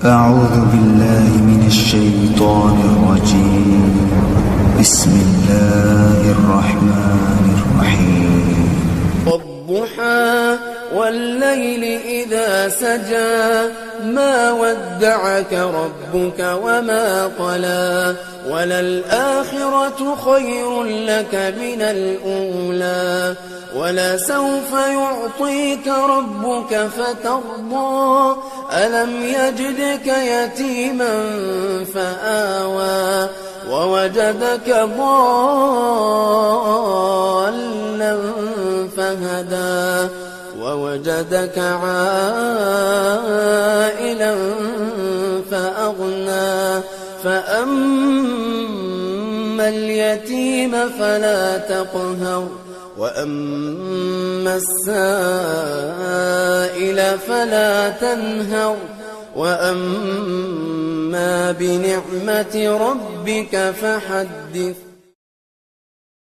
أعوذ بالله من الشيطان الرجيم. بسم الله الرحمن الرحيم. والضحى والليل إذا سجى ما ودعك ربك وما قلى وللآخرة خير لك من الأولى ولسوف يعطيك ربك فترضى ألم يجدك يتيما فآوى ووجدك ضالا فهدى ووجدك عائلا فأغنى فأما اليتيم فلا تقهر وأما السائل فلا تنهر وأما بنعمة ربك فحدث.